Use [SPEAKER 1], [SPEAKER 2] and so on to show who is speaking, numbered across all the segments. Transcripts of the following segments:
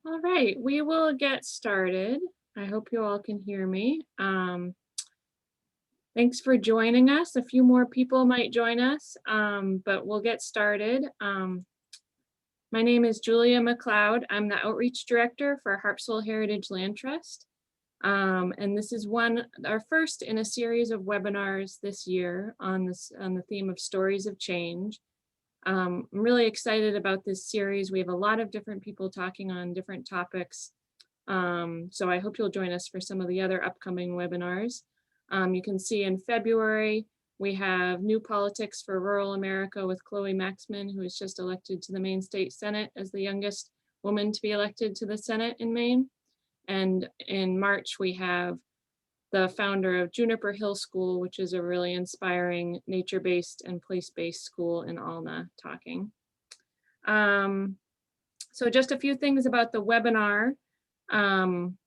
[SPEAKER 1] All right, we will get started. I hope you all can hear me. Thanks for joining us. A few more people might join us, but we'll get started. My name is Julia Macleod. I'm the Outreach Director for Harpswell Heritage Land Trust. And this is our first in a series of webinars this year on the theme of stories of change. I'm really excited about this series. We have a lot of different people talking on different topics. So I hope you'll join us for some of the other upcoming webinars. You can see in February, we have New Politics for Rural America with Chloe Maxman, who was just elected to the Maine State Senate as the youngest woman to be elected to the Senate in Maine. And in March, we have the founder of Juniper Hill School, which is a really inspiring nature-based and place-based school in Alna, talking. So just a few things about the webinar. I'm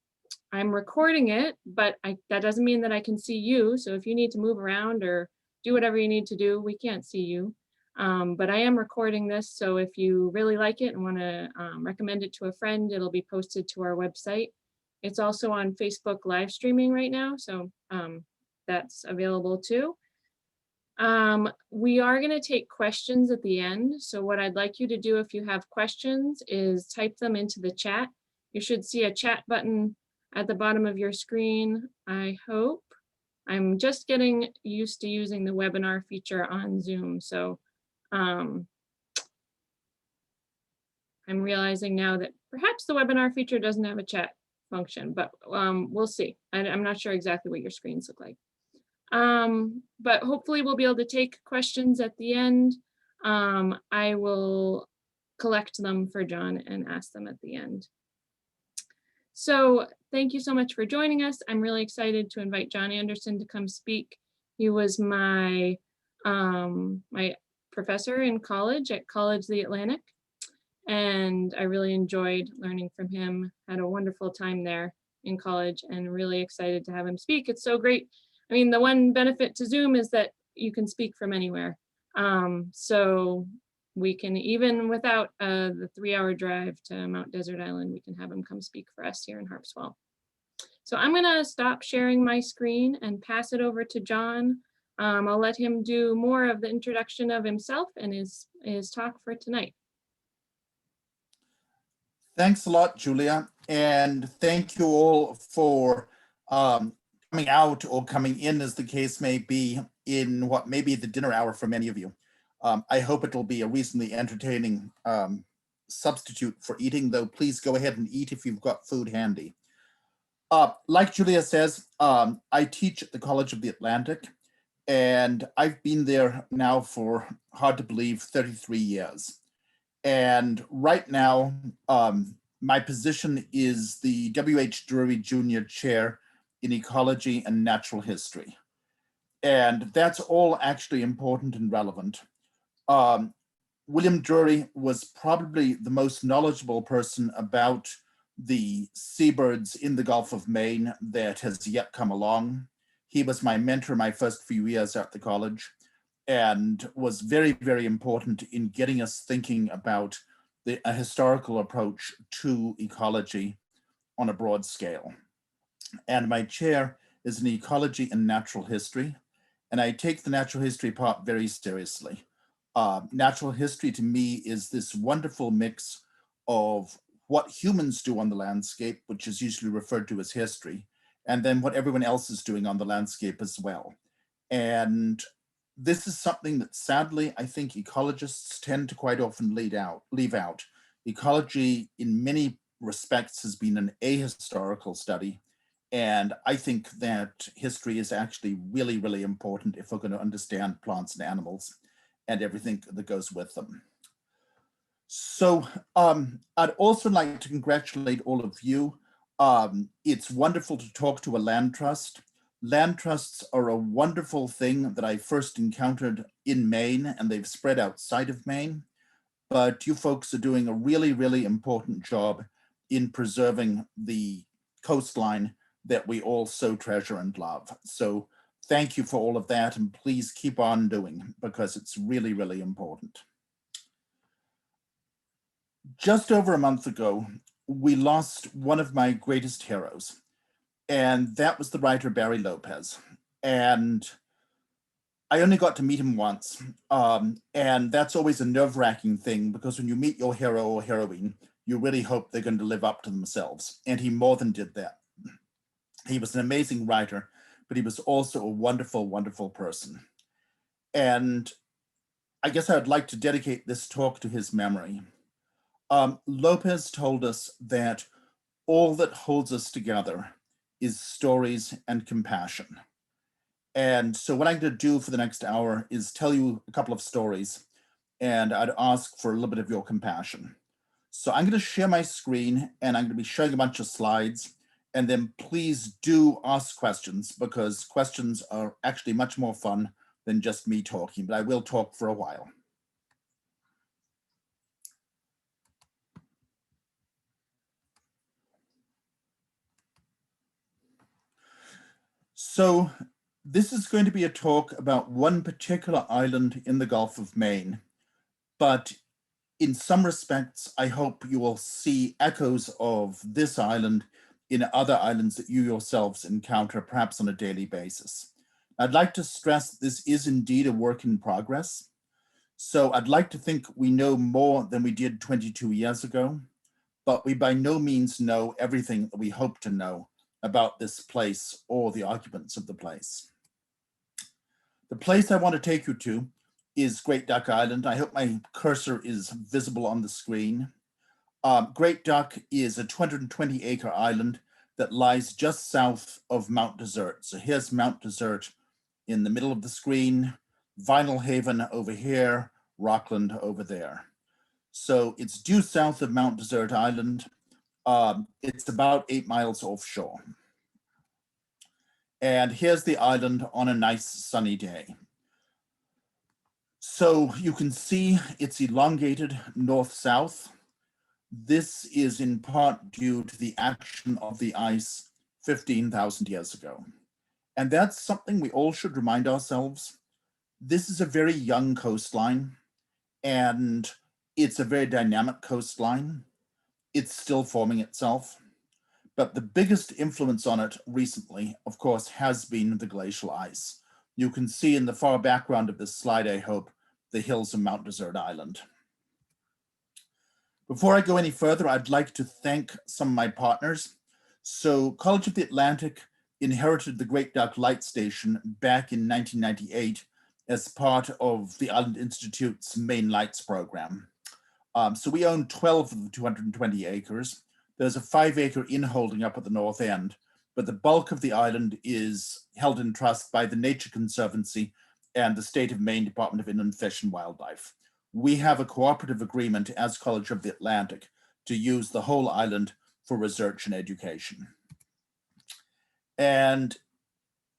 [SPEAKER 1] recording it, but that doesn't mean that I can see you. So if you need to move around or do whatever you need to do, we can't see you. But I am recording this, so if you really like it and want to recommend it to a friend, it'll be posted to our website. It's also on Facebook live streaming right now, so that's available too. We are going to take questions at the end. So what I'd like you to do if you have questions is type them into the chat. You should see a chat button at the bottom of your screen, I hope. I'm just getting used to using the webinar feature on Zoom. So I'm realizing now that perhaps the webinar feature doesn't have a chat function, but we'll see. I'm not sure exactly what your screens look like. But hopefully we'll be able to take questions at the end. I will collect them for John and ask them at the end. So thank you so much for joining us. I'm really excited to invite John Anderson to come speak. He was my professor in college at College the Atlantic, and I really enjoyed learning from him. Had a wonderful time there in college and really excited to have him speak. It's so great. I mean, the one benefit to Zoom is that you can speak from anywhere. So we can, even without the 3-hour drive to Mount Desert Island, we can have him come speak for us here in Harpswell. So I'm gonna stop sharing my screen and pass it over to John. I'll let him do more of the introduction of himself and his talk for tonight.
[SPEAKER 2] Thanks a lot, Julia, and thank you all for coming out or coming in, as the case may be, in what may be the dinner hour for many of you. I hope it'll be a reasonably entertaining substitute for eating, though please go ahead and eat if you've got food handy. Like Julia says, I teach at the College of the Atlantic, and I've been there now for, hard to believe, 33 years. And right now, my position is the W.H. Drury Junior Chair in Ecology and Natural History. And that's all actually important and relevant. William Drury was probably the most knowledgeable person about the seabirds in the Gulf of Maine that has yet come along. He was my mentor my first few years at the college and was very, very important in getting us thinking about a historical approach to ecology on a broad scale. And my chair is in Ecology and Natural History, and I take the natural history part very seriously. Natural history to me is this wonderful mix of what humans do on the landscape, which is usually referred to as history, and then what everyone else is doing on the landscape as well. And this is something that sadly, I think ecologists tend to quite often leave out. Ecology in many respects has been an ahistorical study. And I think that history is actually really, really important if we're going to understand plants and animals and everything that goes with them. So I'd also like to congratulate all of you. It's wonderful to talk to a land trust. Land trusts are a wonderful thing that I first encountered in Maine, and they've spread outside of Maine. But you folks are doing a really, really important job in preserving the coastline that we all so treasure and love. So thank you for all of that, and please keep on doing, because it's really, really important. Just over a month ago, we lost one of my greatest heroes, and that was the writer Barry Lopez. And I only got to meet him once, and that's always a nerve-wracking thing, because when you meet your hero or heroine, you really hope they're going to live up to themselves, and he more than did that. He was an amazing writer, but he was also a wonderful, wonderful person. And I guess I would like to dedicate this talk to his memory. Lopez told us that all that holds us together is stories and compassion. And so what I'm going to do for the next hour is tell you a couple of stories, and I'd ask for a little bit of your compassion. So I'm going to share my screen, and I'm going to be showing a bunch of slides, and then please do ask questions, because questions are actually much more fun than just me talking, but I will talk for a while. So this is going to be a talk about one particular island in the Gulf of Maine, but in some respects, I hope you will see echoes of this island in other islands that you yourselves encounter, perhaps on a daily basis. I'd like to stress this is indeed a work in progress. So I'd like to think we know more than we did 22 years ago, but we by no means know everything that we hope to know about this place or the occupants of the place. The place I want to take you to is Great Duck Island. I hope my cursor is visible on the screen. Great Duck is a 220-acre island that lies just south of Mount Desert. So here's Mount Desert in the middle of the screen, Vinyl Haven over here, Rockland over there. So it's due south of Mount Desert Island. It's about 8 miles offshore. And here's the island on a nice sunny day. So you can see it's elongated north-south. This is in part due to the action of the ice 15,000 years ago. And that's something we all should remind ourselves. This is a very young coastline, and it's a very dynamic coastline. It's still forming itself. But the biggest influence on it recently, of course, has been the glacial ice. You can see in the far background of this slide, I hope, the hills of Mount Desert Island. Before I go any further, I'd like to thank some of my partners. So College of the Atlantic inherited the Great Duck Light Station back in 1998 as part of the Island Institute's Maine Lights program. So we own 12 of the 220 acres. There's a 5-acre inholding up at the north end, but the bulk of the island is held in trust by the Nature Conservancy and the State of Maine Department of Inland Fish and Wildlife. We have a cooperative agreement as College of the Atlantic to use the whole island for research and education. And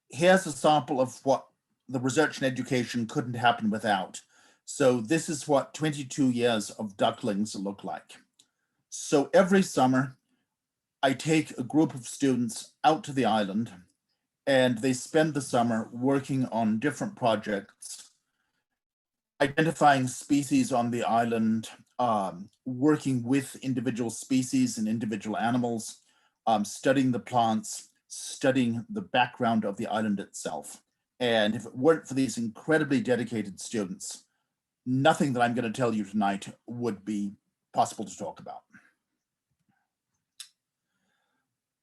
[SPEAKER 2] here's a sample of what the research and education couldn't happen without. So this is what 22 years of ducklings look like. So every summer, I take a group of students out to the island, and they spend the summer working on different projects, identifying species on the island, working with individual species and individual animals, studying the plants, studying the background of the island itself. And if it weren't for these incredibly dedicated students, nothing that I'm going to tell you tonight would be possible to talk about.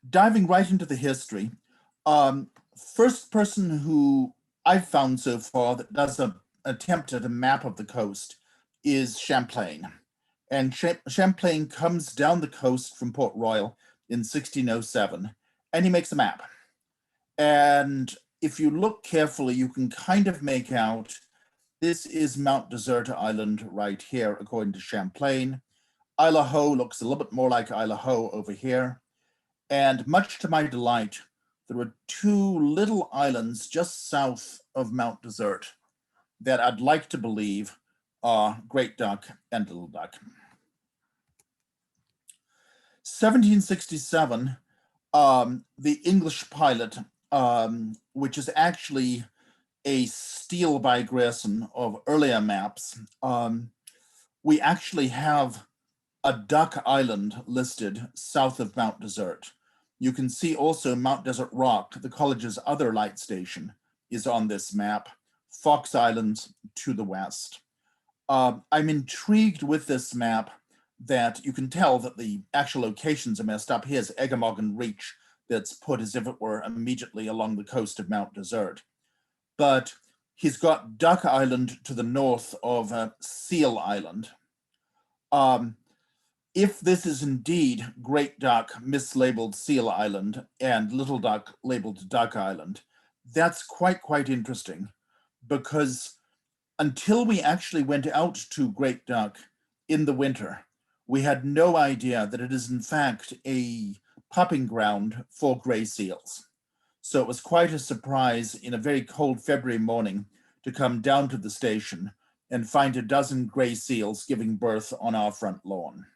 [SPEAKER 2] Diving right into the history, first person who I've found so far that does an attempt at a map of the coast is Champlain. And Champlain comes down the coast from Port Royal in 1607, and he makes a map. And if you look carefully, you can kind of make out this is Mount Desert Island right here, according to Champlain. Isle au Haut looks a little bit more like Isle au Haut over here. And much to my delight, there are 2 little islands just south of Mount Desert that I'd like to believe are Great Duck and Little Duck. 1767, the English pilot, which is actually a steal by Grierson of earlier maps, we actually have a duck island listed south of Mount Desert. You can see also Mount Desert Rock, the college's other light station, is on this map. Fox Islands to the west. I'm intrigued with this map that you can tell that the actual locations are messed up. Here's Eggemogan Reach that's put as if it were immediately along the coast of Mount Desert. But he's got Duck Island to the north of Seal Island. If this is indeed Great Duck mislabeled Seal Island and Little Duck labeled Duck Island, that's quite interesting, because until we actually went out to Great Duck in the winter, we had no idea that it is in fact a popping ground for gray seals. So it was quite a surprise in a very cold February morning to come down to the station and find a dozen gray seals giving birth on our front lawn.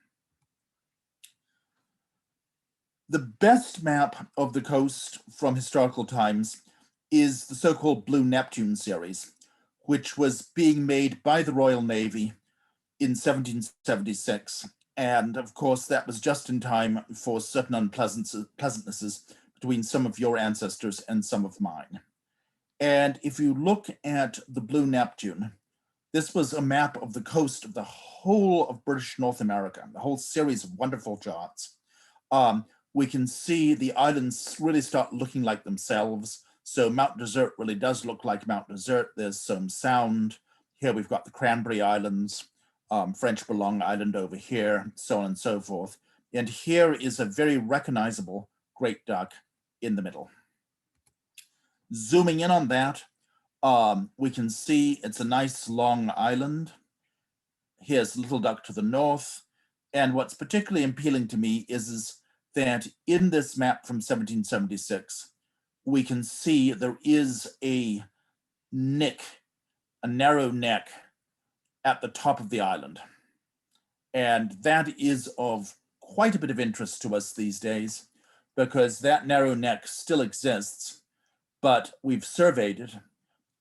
[SPEAKER 2] The best map of the coast from historical times is the so-called Blue Neptune series, which was being made by the Royal Navy in 1776. And of course, that was just in time for certain unpleasantnesses between some of your ancestors and some of mine. And if you look at the Blue Neptune, this was a map of the coast of the whole of British North America, the whole series of wonderful charts. We can see the islands really start looking like themselves. So Mount Desert really does look like Mount Desert. There's some Sound. Here we've got the Cranberry Islands, French Boulogne Island over here, so on and so forth. And here is a very recognizable Great Duck in the middle. Zooming in on that, we can see it's a nice long island. Here's Little Duck to the north. And what's particularly appealing to me is that in this map from 1776, we can see there is a nick, a narrow neck at the top of the island. And that is of quite a bit of interest to us these days, because that narrow neck still exists, but we've surveyed it,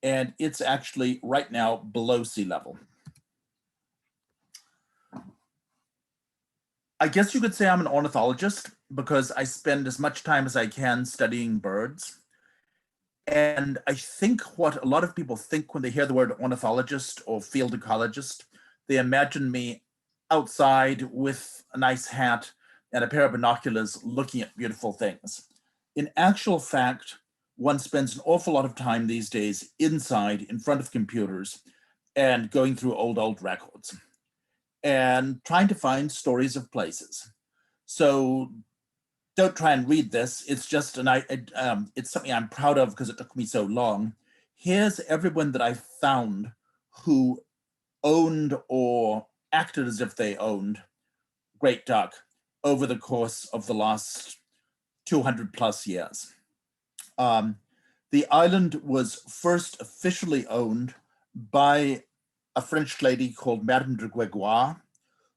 [SPEAKER 2] and it's actually right now below sea level. I guess you could say I'm an ornithologist because I spend as much time as I can studying birds. And I think what a lot of people think when they hear the word ornithologist or field ecologist, they imagine me outside with a nice hat and a pair of binoculars looking at beautiful things. In actual fact, one spends an awful lot of time these days inside in front of computers and going through old records and trying to find stories of places. So don't try and read this. It's just it's something I'm proud of because it took me so long. Here's everyone that I found who owned or acted as if they owned Great Duck over the course of the last 200 plus years. The island was first officially owned by a French lady called Madame de Gregoire,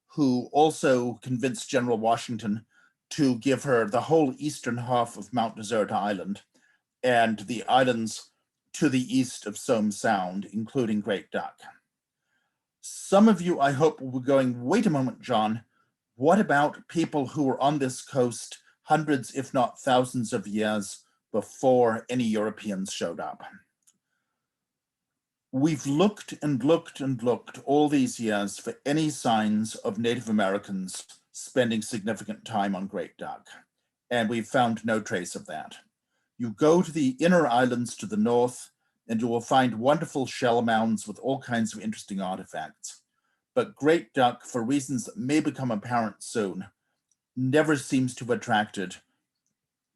[SPEAKER 2] who also convinced General Washington to give her the whole eastern half of Mount Desert Island and the islands to the east of Somme Sound, including Great Duck. Some of you, I hope, will be going, wait a moment, John, what about people who were on this coast hundreds, if not thousands of years before any Europeans showed up? We've looked and looked and looked all these years for any signs of Native Americans spending significant time on Great Duck, and we've found no trace of that. You go to the inner islands to the north, and you will find wonderful shell mounds with all kinds of interesting artifacts. But Great Duck, for reasons that may become apparent soon, never seems to have attracted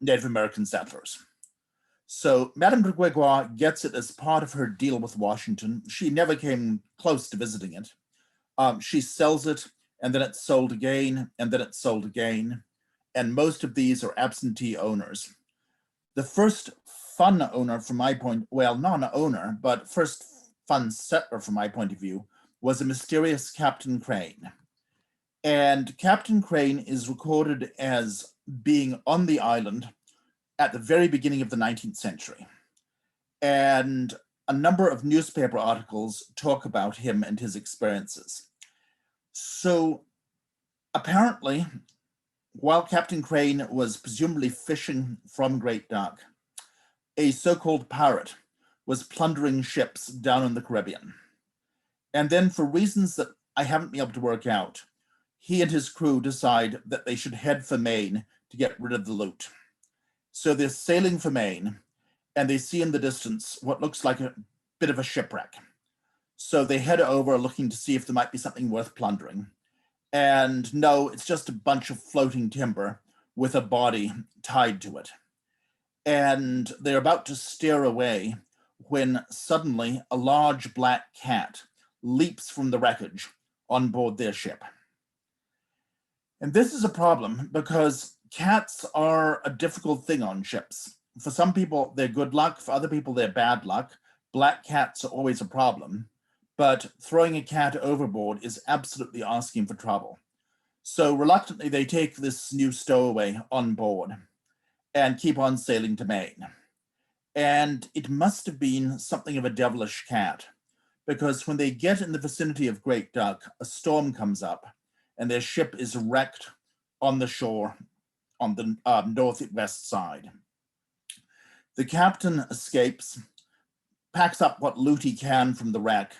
[SPEAKER 2] Native American settlers. So Madame de Gregoire gets it as part of her deal with Washington. She never came close to visiting it. She sells it, and then it's sold again, and then it's sold again. And most of these are absentee owners. The first fun owner from my point, well, not an owner, but first fun settler from my point of view, was a mysterious Captain Crane. And Captain Crane is recorded as being on the island at the very beginning of the 19th century. And a number of newspaper articles talk about him and his experiences. So Apparently, while Captain Crane was presumably fishing from Great Duck, a so-called pirate was plundering ships down in the Caribbean. And then, for reasons that I haven't been able to work out, he and his crew decide that they should head for Maine to get rid of the loot. So they're sailing for Maine, and they see in the distance what looks like a bit of a shipwreck. So they head over looking to see if there might be something worth plundering. And no, it's just a bunch of floating timber with a body tied to it. And they're about to steer away when suddenly a large black cat leaps from the wreckage on board their ship. And this is a problem because cats are a difficult thing on ships. For some people, they're good luck. For other people, they're bad luck. Black cats are always a problem, but throwing a cat overboard is absolutely asking for trouble. So reluctantly, they take this new stowaway on board and keep on sailing to Maine. And it must have been something of a devilish cat, because when they get in the vicinity of Great Duck, a storm comes up and their ship is wrecked on the shore on the northwest side. The captain escapes, packs up what loot he can from the wreck,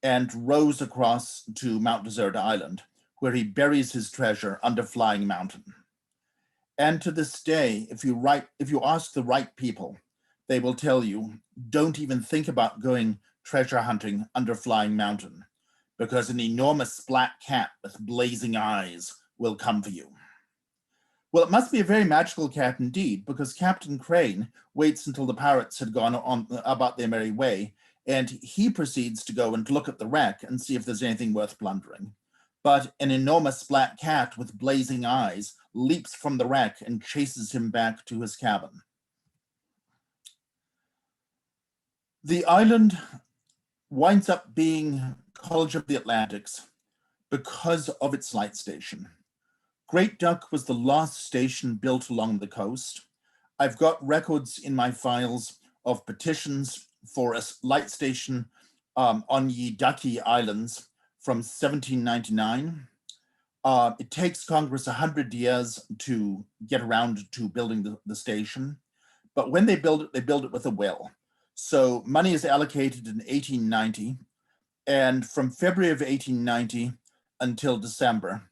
[SPEAKER 2] and rows across to Mount Desert Island, where he buries his treasure under Flying Mountain. And to this day, if you ask the right people, they will tell you, don't even think about going treasure hunting under Flying Mountain, because an enormous black cat with blazing eyes will come for you. Well, it must be a very magical cat indeed, because Captain Crane waits until the pirates had gone on about their merry way, and he proceeds to go and look at the wreck and see if there's anything worth plundering. But an enormous black cat with blazing eyes leaps from the wreck and chases him back to his cabin. The island winds up being College of the Atlantics because of its light station. Great Duck was the last station built along the coast. I've got records in my files of petitions for a light station on Ye Ducky Islands from 1799. It takes Congress 100 years to get around to building the station, but when they build it with a will. So money is allocated in 1890, and from February of 1890 until December,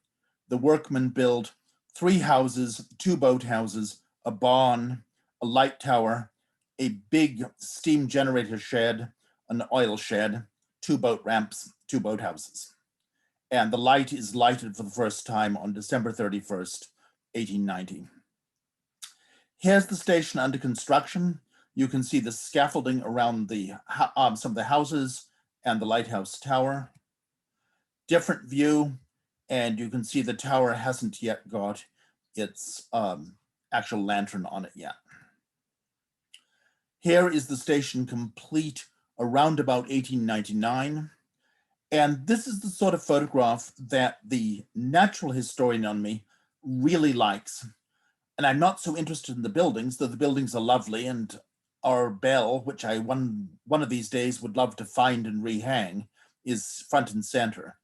[SPEAKER 2] the workmen build 3 houses, 2 boathouses, a barn, a light tower, a big steam generator shed, an oil shed, 2 boat ramps, 2 boathouses. And the light is lighted for the first time on December 31st, 1890. Here's the station under construction. You can see the scaffolding around some of the houses and the lighthouse tower. Different view, and you can see the tower hasn't yet got its actual lantern on it yet. Here is the station complete around about 1899. And this is the sort of photograph that the natural historian on me really likes. And I'm not so interested in the buildings, though the buildings are lovely, and our bell, which I one of these days would love to find and rehang, is front and center.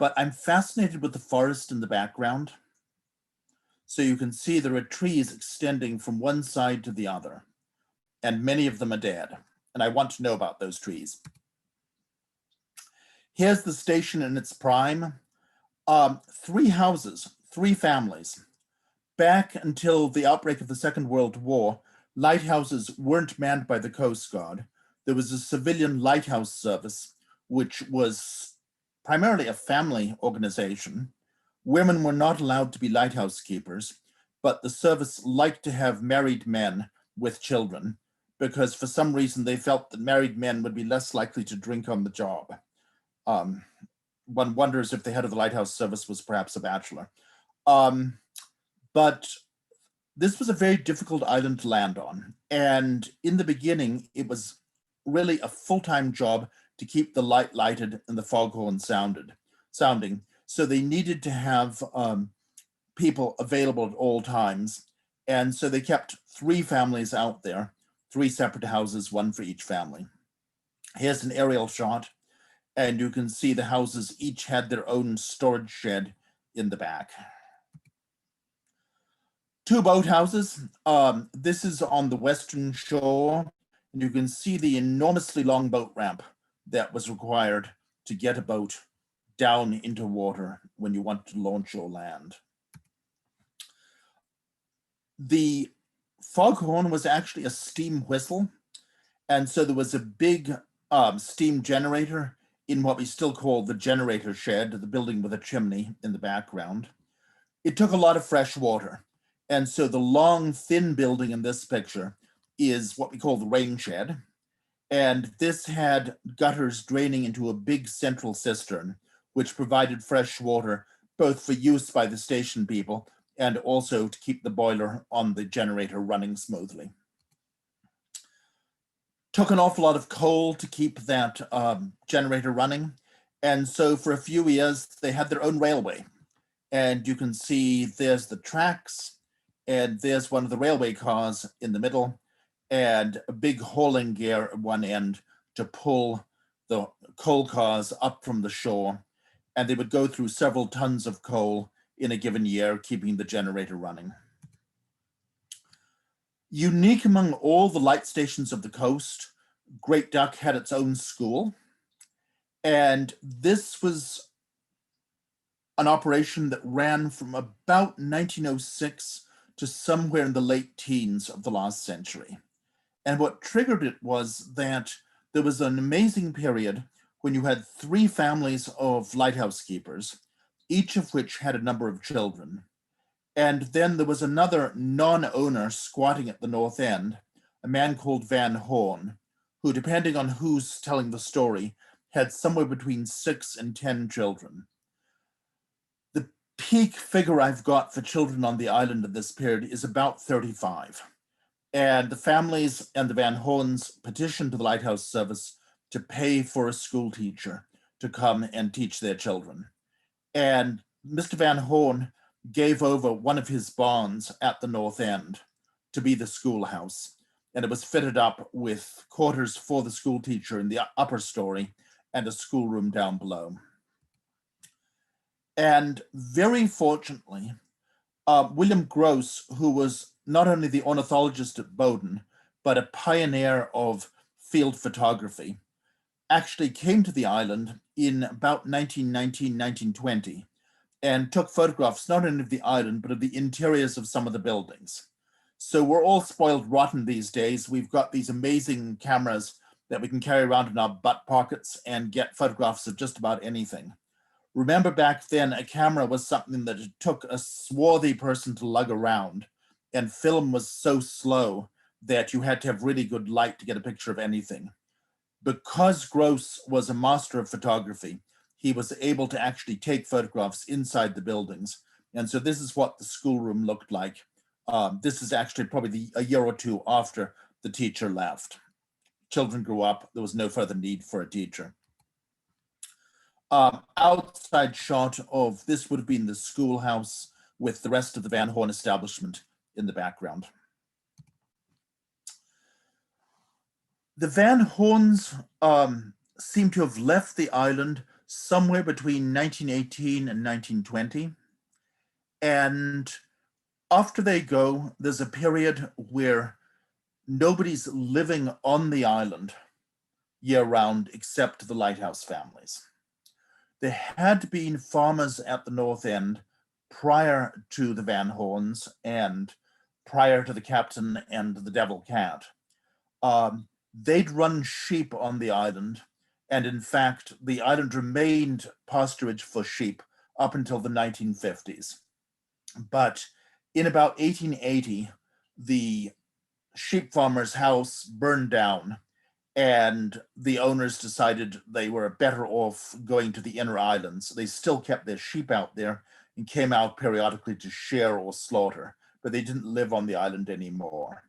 [SPEAKER 2] But I'm fascinated with the forest in the background. So you can see there are trees extending from one side to the other, and many of them are dead. And I want to know about those trees. Here's the station in its prime. 3 houses, 3 families. Back until the outbreak of the Second World War, lighthouses weren't manned by the Coast Guard. There was a civilian lighthouse service, which was primarily a family organization. Women were not allowed to be lighthouse keepers, but the service liked to have married men with children, because for some reason they felt that married men would be less likely to drink on the job. One wonders if the head of the lighthouse service was perhaps a bachelor. But this was a very difficult island to land on. And in the beginning, it was really a full-time job to keep the light lighted and the foghorn sounding. So they needed to have people available at all times. And so they kept 3 families out there, 3 separate houses, 1 for each family. Here's an aerial shot. And you can see the houses each had their own storage shed in the back. Two boathouses. This is on the western shore, and you can see the enormously long boat ramp that was required to get a boat down into water when you want to launch or land. The foghorn was actually a steam whistle, and so there was a big steam generator in what we still call the generator shed, the building with a chimney in the background. It took a lot of fresh water. And so the long, thin building in this picture is what we call the rain shed. And this had gutters draining into a big central cistern, which provided fresh water, both for use by the station people and also to keep the boiler on the generator running smoothly. Took an awful lot of coal to keep that generator running. And so for a few years, they had their own railway. And you can see there's the tracks, and there's one of the railway cars in the middle, and a big hauling gear at one end to pull the coal cars up from the shore. And they would go through several tons of coal in a given year, keeping the generator running. Unique among all the light stations of the coast, Great Duck had its own school. And this was an operation that ran from about 1906 to somewhere in the late teens of the last century. And what triggered it was that there was an amazing period when you had 3 families of lighthouse keepers, each of which had a number of children. And then there was another non-owner squatting at the north end, a man called Van Horn, who, depending on who's telling the story, had somewhere between 6 and 10 children. The peak figure I've got for children on the island at this period is about 35. And the families and the Van Horns petitioned to the Lighthouse Service to pay for a school teacher to come and teach their children. And Mr. Van Horn gave over one of his barns at the north end to be the schoolhouse. And it was fitted up with quarters for the school teacher in the upper story and a schoolroom down below. And very fortunately, William Gross, who was not only the ornithologist at Bowdoin, but a pioneer of field photography, actually came to the island in about 1919, 1920, and took photographs not only of the island, but of the interiors of some of the buildings. So we're all spoiled rotten these days. We've got these amazing cameras that we can carry around in our butt pockets and get photographs of just about anything. Remember back then, a camera was something that it took a swarthy person to lug around, and film was so slow that you had to have really good light to get a picture of anything. Because Gross was a master of photography, he was able to actually take photographs inside the buildings. And so this is what the schoolroom looked like. This is actually probably a year or two after the teacher left. Children grew up, there was no further need for a teacher. Outside shot of this would have been the schoolhouse with the rest of the Van Horn establishment in the background. The Van Horns seem to have left the island somewhere between 1918 and 1920. And after they go, there's a period where nobody's living on the island year-round except the lighthouse families. There had been farmers at the north end prior to the Van Horns and prior to the captain and the Devil Cat. They'd run sheep on the island, and in fact, the island remained pasturage for sheep up until the 1950s. But in about 1880, the sheep farmer's house burned down, and the owners decided they were better off going to the inner islands. They still kept their sheep out there and came out periodically to shear or slaughter, but they didn't live on the island anymore.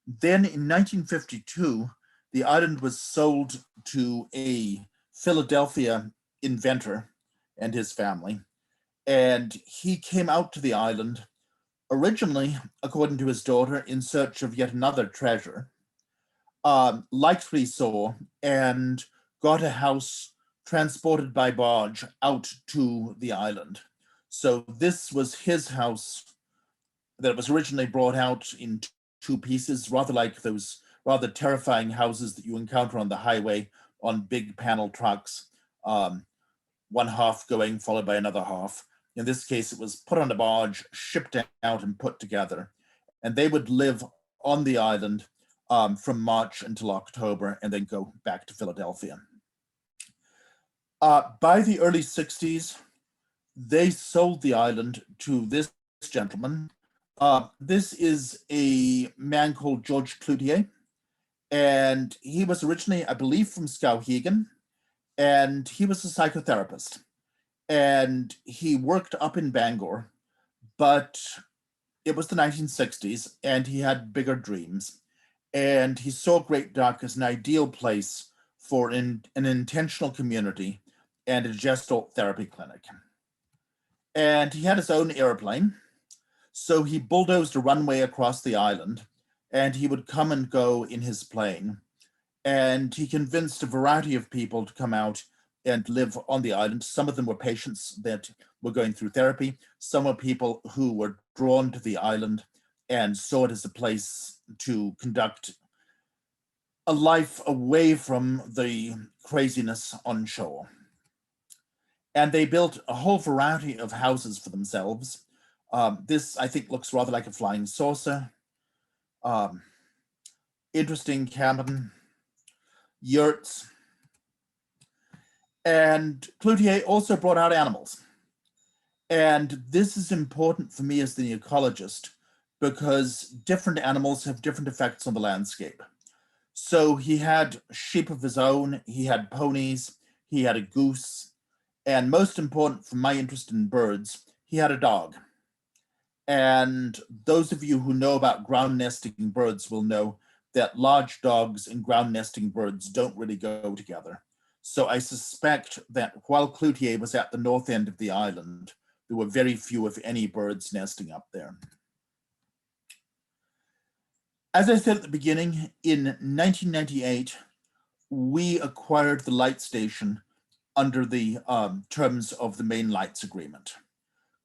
[SPEAKER 2] Then in 1952, the island was sold to a Philadelphia inventor and his family, and he came out to the island originally, according to his daughter, in search of yet another treasure, liked what he saw and got a house transported by barge out to the island. So this was his house that was originally brought out in two pieces, rather like those rather terrifying houses that you encounter on the highway on big panel trucks, one half going followed by another half. In this case, it was put on a barge, shipped out and put together. And they would live on the island from March until October and then go back to Philadelphia. By the early 60s, they sold the island to this gentleman. This is a man called George Cloutier, and he was originally, I believe, from Skowhegan, and he was a psychotherapist. And he worked up in Bangor, but it was the 1960s, and he had bigger dreams. And he saw Great Duck as an ideal place for an intentional community and a gestalt therapy clinic. And he had his own airplane. So he bulldozed a runway across the island, and he would come and go in his plane. And he convinced a variety of people to come out and live on the island. Some of them were patients that were going through therapy. Some were people who were drawn to the island and saw it as a place to conduct a life away from the craziness on shore. And they built a whole variety of houses for themselves. This, I think, looks rather like a flying saucer. Interesting cabin, yurts. And Cloutier also brought out animals. And this is important for me as the ecologist because different animals have different effects on the landscape. So he had sheep of his own, he had ponies, he had a goose, and most important for my interest in birds, he had a dog. And those of you who know about ground nesting birds will know that large dogs and ground nesting birds don't really go together. So I suspect that while Cloutier was at the north end of the island, there were very few, if any, birds nesting up there. As I said at the beginning, in 1998, we acquired the light station under the terms of the Maine Lights Agreement.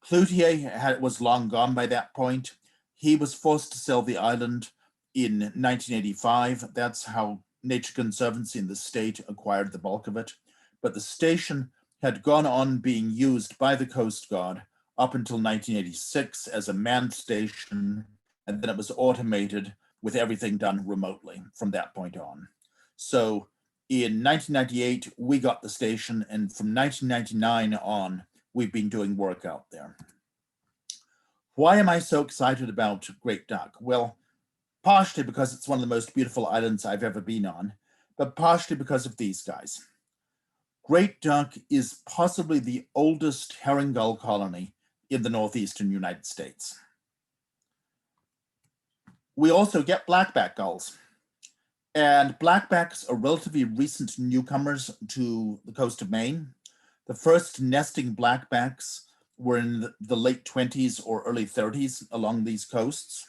[SPEAKER 2] Cloutier was long gone by that point. He was forced to sell the island in 1985. That's how Nature Conservancy in the state acquired the bulk of it. But the station had gone on being used by the Coast Guard up until 1986 as a manned station, and then it was automated with everything done remotely from that point on. So in 1998, we got the station, and from 1999 on, we've been doing work out there. Why am I so excited about Great Duck? Well, partially because it's one of the most beautiful islands I've ever been on, but partially because of these guys. Great Duck is possibly the oldest herring gull colony in the northeastern United States. We also get blackback gulls. And blackbacks are relatively recent newcomers to the coast of Maine. The first nesting blackbacks were in the late 20s or early 30s along these coasts.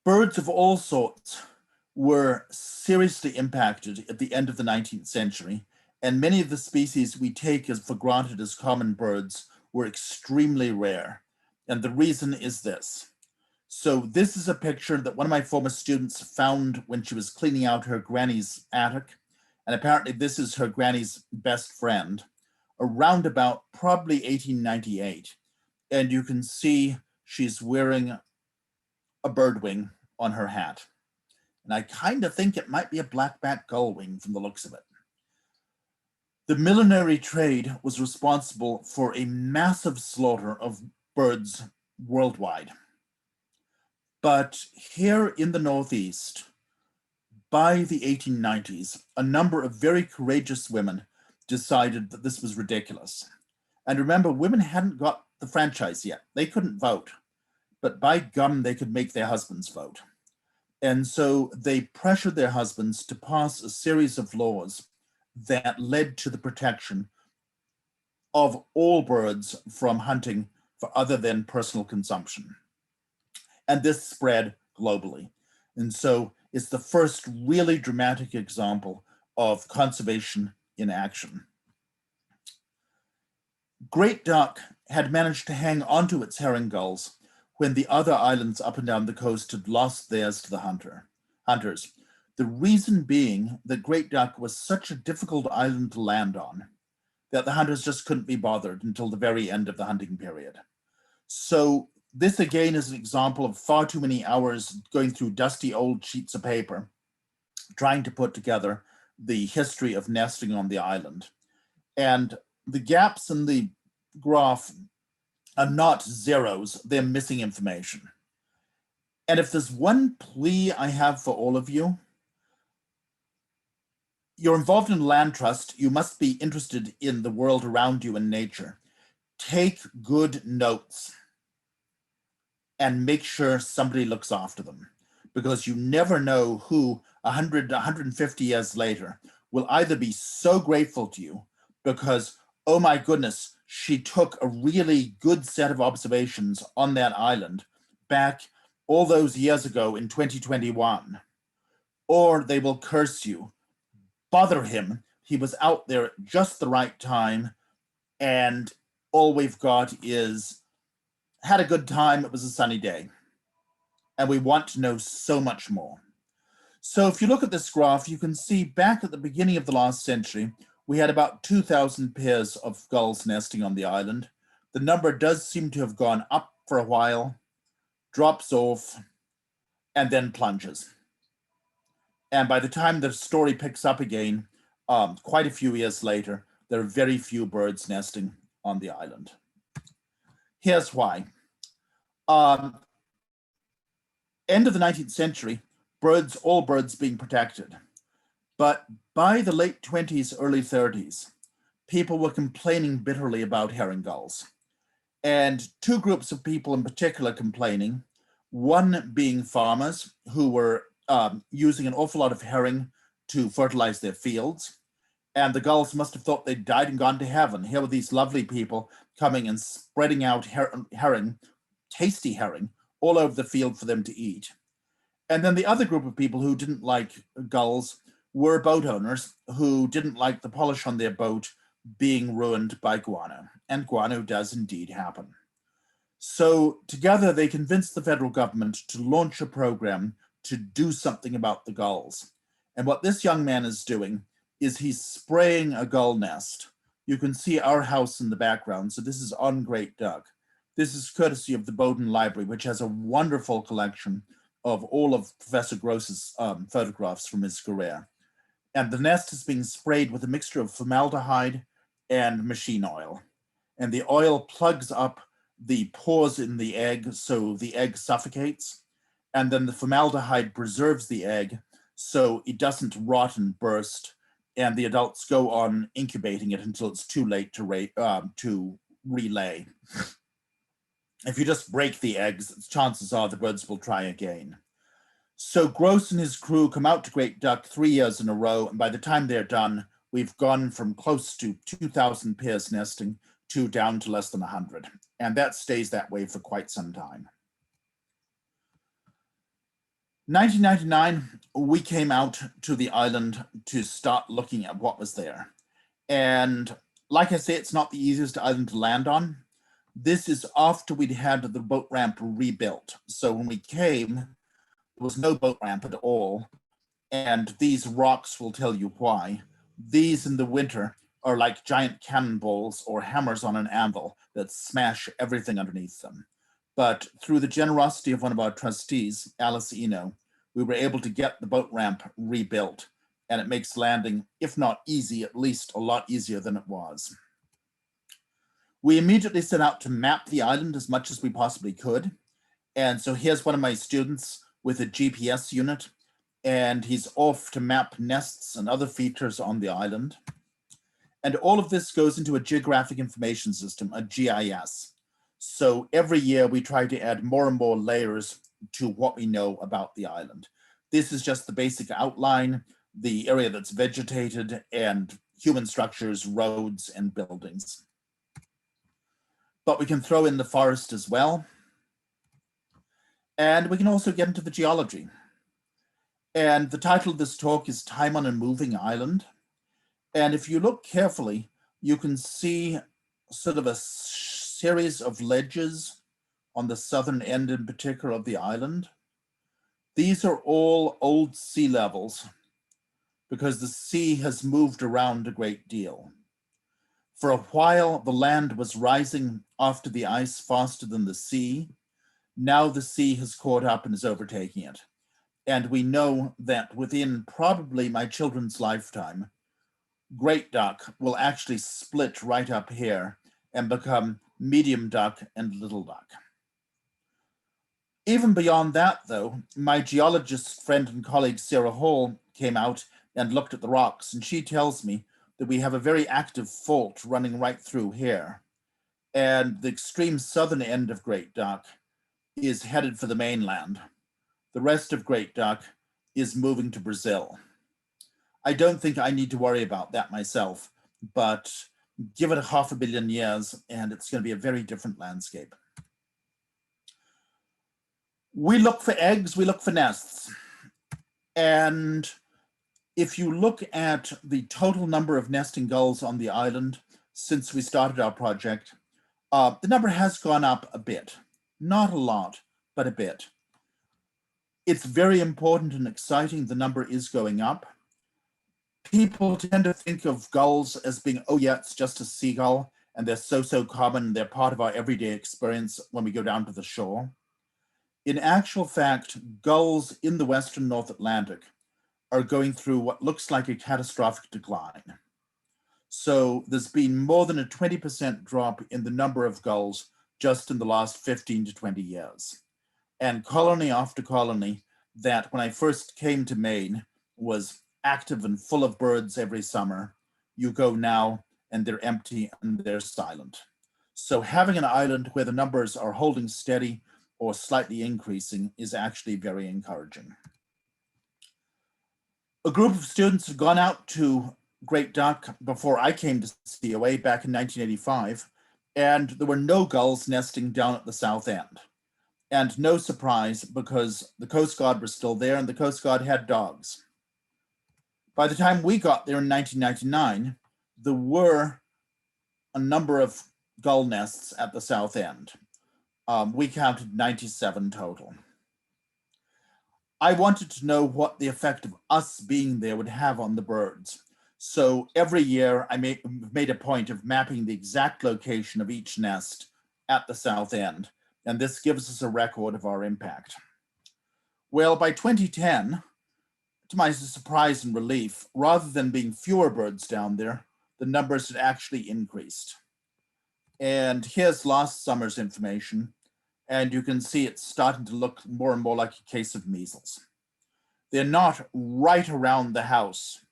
[SPEAKER 2] Birds of all sorts were seriously impacted at the end of the 19th century, and many of the species we take as for granted as common birds were extremely rare. And the reason is this. So this is a picture that one of my former students found when she was cleaning out her granny's attic. And apparently this is her granny's best friend, around about probably 1898. And you can see she's wearing a bird wing on her hat. And I kind of think it might be a blackback gull wing from the looks of it. The millinery trade was responsible for a massive slaughter of birds worldwide. But here in the Northeast, by the 1890s, a number of very courageous women decided that this was ridiculous. And remember, women hadn't got the franchise yet. They couldn't vote, but by gum, they could make their husbands vote. And so they pressured their husbands to pass a series of laws that led to the protection of all birds from hunting for other than personal consumption. And this spread globally. And so it's the first really dramatic example of conservation in action. Great Duck had managed to hang onto its herring gulls when the other islands up and down the coast had lost theirs to the hunters. The reason being that Great Duck was such a difficult island to land on that the hunters just couldn't be bothered until the very end of the hunting period. So this again is an example of far too many hours going through dusty old sheets of paper, trying to put together the history of nesting on the island. And the gaps in the graph are not zeros, they're missing information. And if there's one plea I have for all of you, you're involved in land trust, you must be interested in the world around you and nature. Take good notes and make sure somebody looks after them, because you never know who 100, 150 years later will either be so grateful to you because, oh my goodness, she took a really good set of observations on that island back all those years ago in 2021, or they will curse you. Bother him, he was out there at just the right time, and all we've got is had a good time, it was a sunny day. And we want to know so much more. So if you look at this graph, you can see back at the beginning of the last century, we had about 2,000 pairs of gulls nesting on the island. The number does seem to have gone up for a while, drops off, and then plunges. And by the time the story picks up again, quite a few years later, there are very few birds nesting on the island. Here's why. End of the 19th century, all birds being protected. But by the late 20s, early 30s, people were complaining bitterly about herring gulls. And two groups of people in particular complaining, one being farmers who were using an awful lot of herring to fertilize their fields. And the gulls must have thought they'd died and gone to heaven. Here were these lovely people coming and spreading out herring, tasty herring, all over the field for them to eat. And then the other group of people who didn't like gulls were boat owners who didn't like the polish on their boat being ruined by guano. And guano does indeed happen. So together they convinced the federal government to launch a program to do something about the gulls. And what this young man is doing is he's spraying a gull nest. You can see our house in the background. So this is on Great Duck. This is courtesy of the Bowdoin Library, which has a wonderful collection of all of Professor Gross's photographs from his career. And the nest is being sprayed with a mixture of formaldehyde and machine oil. And the oil plugs up the pores in the egg so the egg suffocates. And then the formaldehyde preserves the egg so it doesn't rot and burst. And the adults go on incubating it until it's too late to relay. If you just break the eggs, chances are the birds will try again. So Gross and his crew come out to Great Duck 3 years in a row, and by the time they're done, we've gone from close to 2,000 pairs nesting to down to less than 100. And that stays that way for quite some time. 1999, we came out to the island to start looking at what was there. And like I say, it's not the easiest island to land on. This is after we'd had the boat ramp rebuilt. So when we came, there was no boat ramp at all. And these rocks will tell you why. These in the winter are like giant cannonballs or hammers on an anvil that smash everything underneath them. But through the generosity of one of our trustees, Alice Eno, we were able to get the boat ramp rebuilt. And it makes landing, if not easy, at least a lot easier than it was. We immediately set out to map the island as much as we possibly could. And so here's one of my students with a GPS unit, and he's off to map nests and other features on the island. And all of this goes into a geographic information system, a GIS. So every year we try to add more and more layers to what we know about the island. This is just the basic outline, the area that's vegetated, and human structures, roads, and buildings. But we can throw in the forest as well. And we can also get into the geology. And the title of this talk is Time on a Moving Island. And if you look carefully, you can see sort of a series of ledges on the southern end in particular of the island. These are all old sea levels because the sea has moved around a great deal. For a while, the land was rising after the ice faster than the sea. Now the sea has caught up and is overtaking it. And we know that within probably my children's lifetime, great duck will actually split right up here and become medium duck and little duck. Even beyond that, though, my geologist friend and colleague Sarah Hall came out and looked at the rocks, and she tells me that we have a very active fault running right through here. And the extreme southern end of Great Duck is headed for the mainland. The rest of Great Duck is moving to Brazil. I don't think I need to worry about that myself, but give it 500 million years and it's going to be a very different landscape. We look for eggs, we look for nests. And if you look at the total number of nesting gulls on the island since we started our project, the number has gone up a bit. Not a lot, but a bit. It's very important and exciting. The number is going up. People tend to think of gulls as being, oh yeah, it's just a seagull, and they're so common. They're part of our everyday experience when we go down to the shore. In actual fact, gulls in the Western North Atlantic are going through what looks like a catastrophic decline. So there's been more than a 20% drop in the number of gulls just in the last 15 to 20 years. And colony after colony that when I first came to Maine was active and full of birds every summer, you go now and they're empty and they're silent. So having an island where the numbers are holding steady or slightly increasing is actually very encouraging. A group of students had gone out to Great Duck before I came to COA back in 1985, and there were no gulls nesting down at the south end. And no surprise, because the Coast Guard was still there and the Coast Guard had dogs. By the time we got there in 1999, there were a number of gull nests at the south end. We counted 97 total. I wanted to know what the effect of us being there would have on the birds. So every year I made a point of mapping the exact location of each nest at the south end, and this gives us a record of our impact. Well, by 2010, to my surprise and relief, rather than being fewer birds down there, the numbers had actually increased. And here's last summer's information. And you can see it's starting to look more and more like a case of measles. They're not right around the house,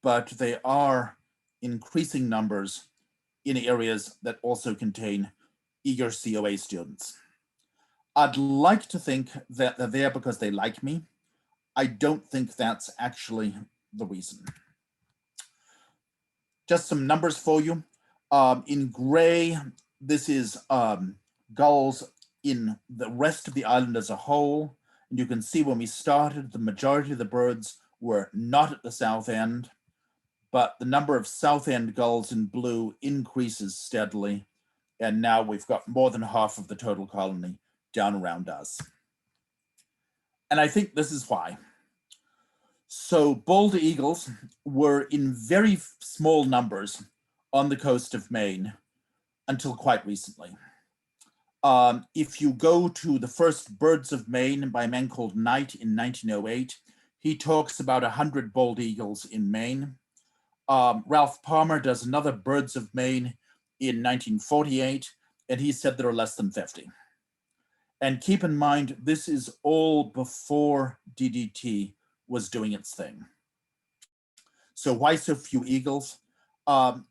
[SPEAKER 2] but they are increasing numbers in areas that also contain eager COA students. I'd like to think that they're there because they like me. I don't think that's actually the reason. Just some numbers for you. In gray, this is gulls in the rest of the island as a whole. And you can see when we started, the majority of the birds were not at the south end, but the number of south end gulls in blue increases steadily. And now we've got more than half of the total colony down around us. And I think this is why. So bald eagles were in very small numbers on the coast of Maine until quite recently. If you go to the first Birds of Maine by a man called Knight in 1908, he talks about 100 bald eagles in Maine. Ralph Palmer does another Birds of Maine in 1948, and he said there are less than 50. And keep in mind, this is all before DDT was doing its thing. So why so few eagles?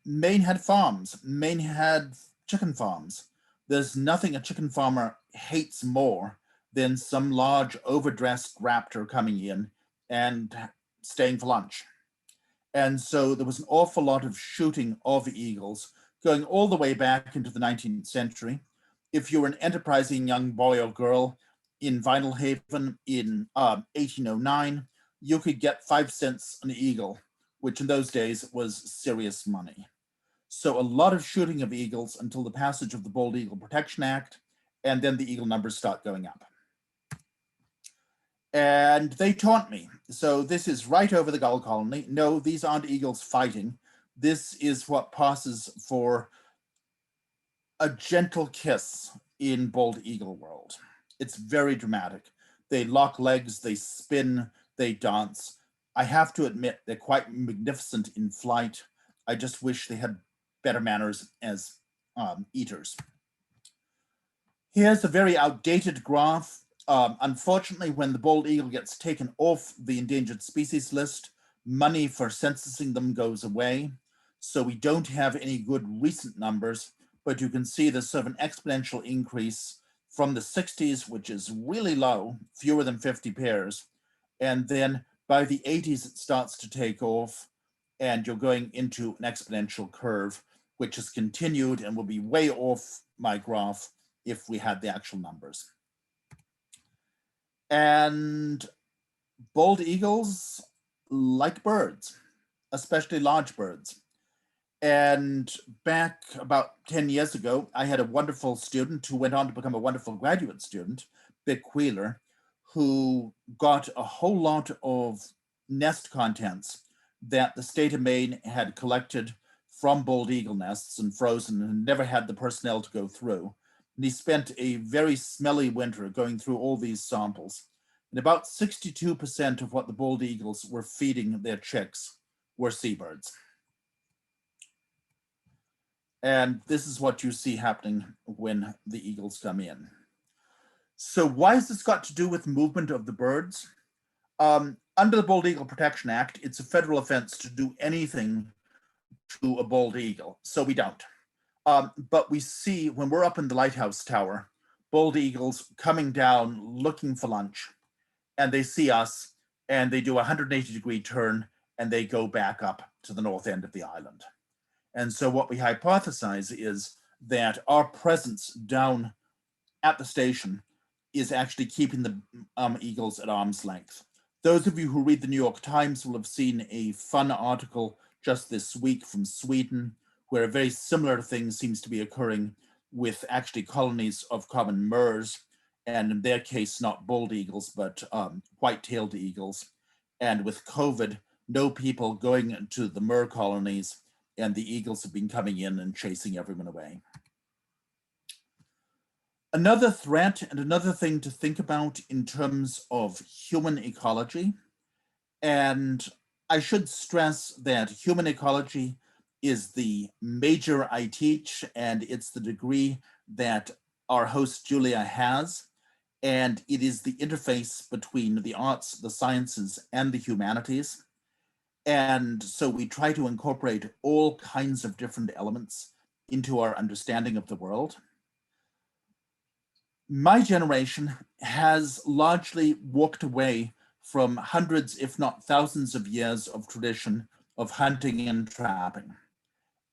[SPEAKER 2] Maine had farms. Maine had chicken farms. There's nothing a chicken farmer hates more than some large overdressed raptor coming in and staying for lunch. And so there was an awful lot of shooting of eagles going all the way back into the 19th century. If you were an enterprising young boy or girl in Vinyl Haven in 1809, you could get 5 cents an eagle, which in those days was serious money. So a lot of shooting of eagles until the passage of the Bald Eagle Protection Act, and then the eagle numbers start going up. And they taunt me. So this is right over the gull colony. No, these aren't eagles fighting. This is what passes for a gentle kiss in bald eagle world. It's very dramatic. They lock legs, they spin, they dance. I have to admit, they're quite magnificent in flight. I just wish they had better manners as eaters. Here's a very outdated graph. Unfortunately, when the bald eagle gets taken off the endangered species list, money for censusing them goes away. So we don't have any good recent numbers, but you can see there's sort of an exponential increase from the 60s, which is really low, fewer than 50 pairs. And then by the 80s, it starts to take off, and you're going into an exponential curve, which has continued and will be way off my graph if we had the actual numbers. And bald eagles like birds, especially large birds. And back about 10 years ago, I had a wonderful student who went on to become a wonderful graduate student, Vic Wheeler, who got a whole lot of nest contents that the state of Maine had collected from bald eagle nests and frozen and never had the personnel to go through. And he spent a very smelly winter going through all these samples. And about 62% of what the bald eagles were feeding their chicks were seabirds. And this is what you see happening when the eagles come in. So why has this got to do with movement of the birds? Under the Bald Eagle Protection Act, it's a federal offense to do anything to a bald eagle, so we don't. But we see when we're up in the lighthouse tower, bald eagles coming down looking for lunch, and they see us and they do a 180-degree turn and they go back up to the north end of the island. And so what we hypothesize is that our presence down at the station is actually keeping the eagles at arm's length. Those of you who read the New York Times will have seen a fun article just this week from Sweden, where a very similar thing seems to be occurring with actually colonies of common murres, and in their case, not bald eagles, but white-tailed eagles. And with COVID, no people going to the murre colonies, and the eagles have been coming in and chasing everyone away. Another threat and another thing to think about in terms of human ecology, and I should stress that human ecology is the major I teach, and it's the degree that our host Julia has, and it is the interface between the arts, the sciences, and the humanities. And so we try to incorporate all kinds of different elements into our understanding of the world. My generation has largely walked away from hundreds, if not thousands of years of tradition of hunting and trapping.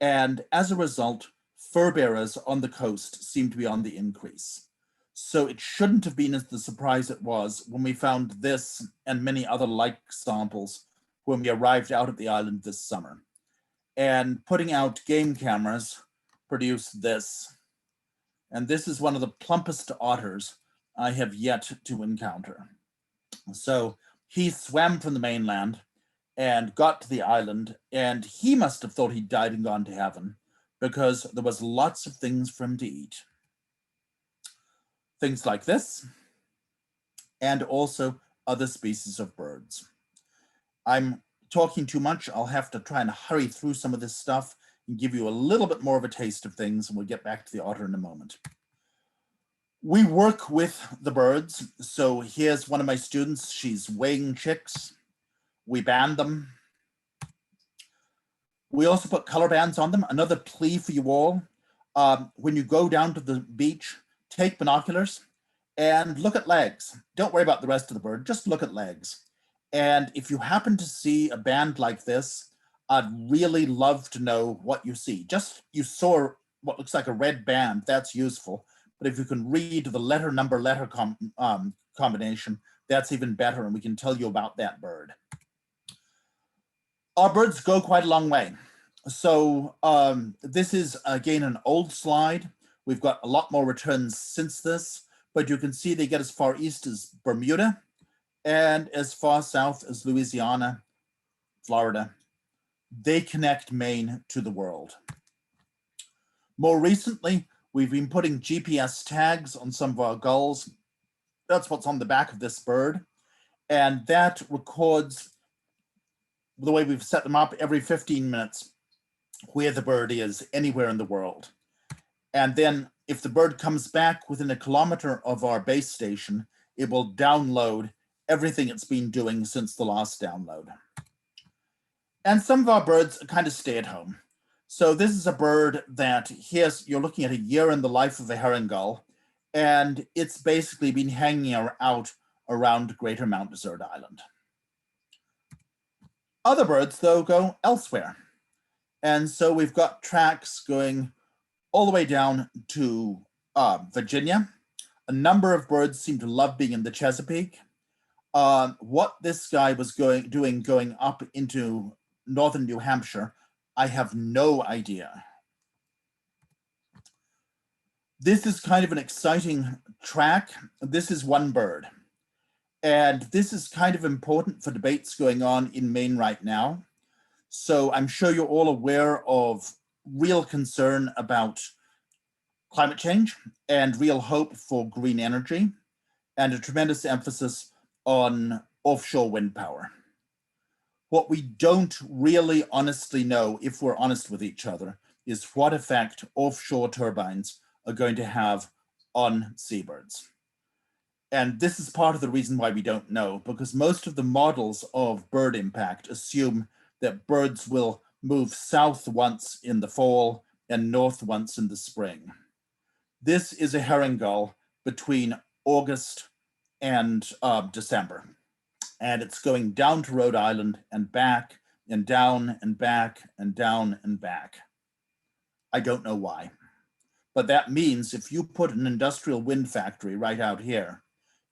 [SPEAKER 2] And as a result, fur bearers on the coast seem to be on the increase. So it shouldn't have been as the surprise it was when we found this and many other like samples when we arrived out at the island this summer. And putting out game cameras produced this. And this is one of the plumpest otters I have yet to encounter. So he swam from the mainland and got to the island, and he must have thought he'd died and gone to heaven because there was lots of things for him to eat. Things like this, and also other species of birds. I'm talking too much. I'll have to try and hurry through some of this stuff and give you a little bit more of a taste of things, and we'll get back to the otter in a moment. We work with the birds. So here's one of my students. She's weighing chicks. We band them. We also put color bands on them. Another plea for you all. When you go down to the beach, take binoculars and look at legs. Don't worry about the rest of the bird, just look at legs. And if you happen to see a band like this, I'd really love to know what you see. Just you saw what looks like a red band, that's useful. But if you can read the letter, number, letter combination, that's even better, and we can tell you about that bird. Our birds go quite a long way. So this is, again, an old slide. We've got a lot more returns since this, but you can see they get as far east as Bermuda and as far south as Louisiana, Florida. They connect Maine to the world. More recently, we've been putting GPS tags on some of our gulls. That's what's on the back of this bird. And that records, the way we've set them up, every 15 minutes where the bird is anywhere in the world. And then if the bird comes back within 1 kilometer of our base station, it will download everything it's been doing since the last download. And some of our birds kind of stay at home. So this is a bird that you're looking at a year in the life of a herring gull, and it's basically been hanging out around Greater Mount Desert Island. Other birds, though, go elsewhere. And so we've got tracks going all the way down to Virginia. A number of birds seem to love being in the Chesapeake. What this guy was going up into northern New Hampshire, I have no idea. This is kind of an exciting track. This is one bird. And this is kind of important for debates going on in Maine right now. So I'm sure you're all aware of real concern about climate change and real hope for green energy and a tremendous emphasis on offshore wind power. What we don't really honestly know, if we're honest with each other, is what effect offshore turbines are going to have on seabirds. And this is part of the reason why we don't know, because most of the models of bird impact assume that birds will move south once in the fall and north once in the spring. This is a herring gull between August and December. And it's going down to Rhode Island and back and down and back and down and back. I don't know why. But that means if you put an industrial wind factory right out here,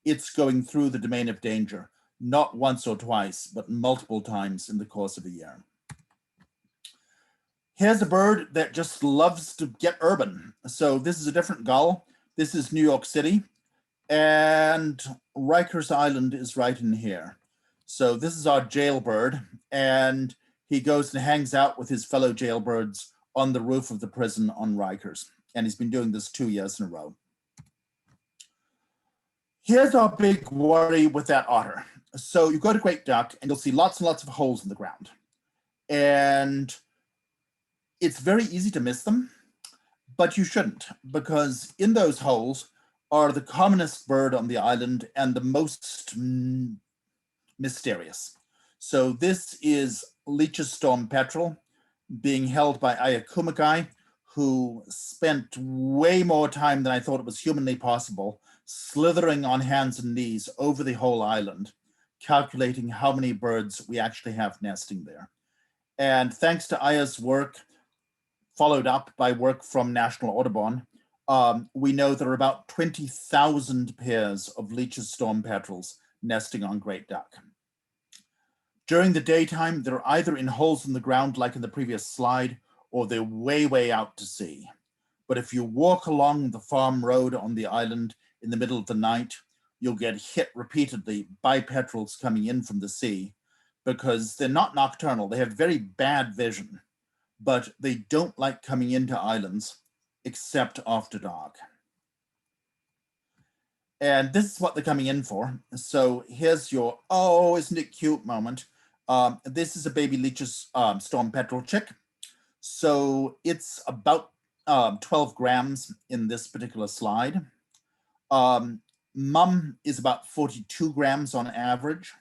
[SPEAKER 2] it's going through the domain of danger, not once or twice, but multiple times in the course of a year. Here's a bird that just loves to get urban. So this is a different gull. This is New York City. And Rikers Island is right in here. So this is our jailbird, and he goes and hangs out with his fellow jailbirds on the roof of the prison on Rikers. And he's been doing this 2 years in a row. Here's our big worry with that otter. So you go to Great Duck and you'll see lots and lots of holes in the ground. And it's very easy to miss them, but you shouldn't, because in those holes are the commonest bird on the island and the most mysterious. So this is Leach's storm petrel being held by Ayakumakai, who spent way more time than I thought it was humanly possible slithering on hands and knees over the whole island, calculating how many birds we actually have nesting there. And thanks to Aya's work, followed up by work from National Audubon, we know there are about 20,000 pairs of Leach's storm petrels nesting on Great Duck. During the daytime, they're either in holes in the ground like in the previous slide, or they're way, way out to sea. But if you walk along the farm road on the island in the middle of the night, you'll get hit repeatedly by petrels coming in from the sea, because they're not nocturnal. They have very bad vision, but they don't like coming into islands except after dark. And this is what they're coming in for. So here's your, oh, isn't it cute moment. This is a baby Leach's storm petrel chick. So it's about 12 grams in this particular slide. Mum is about 42 grams on average.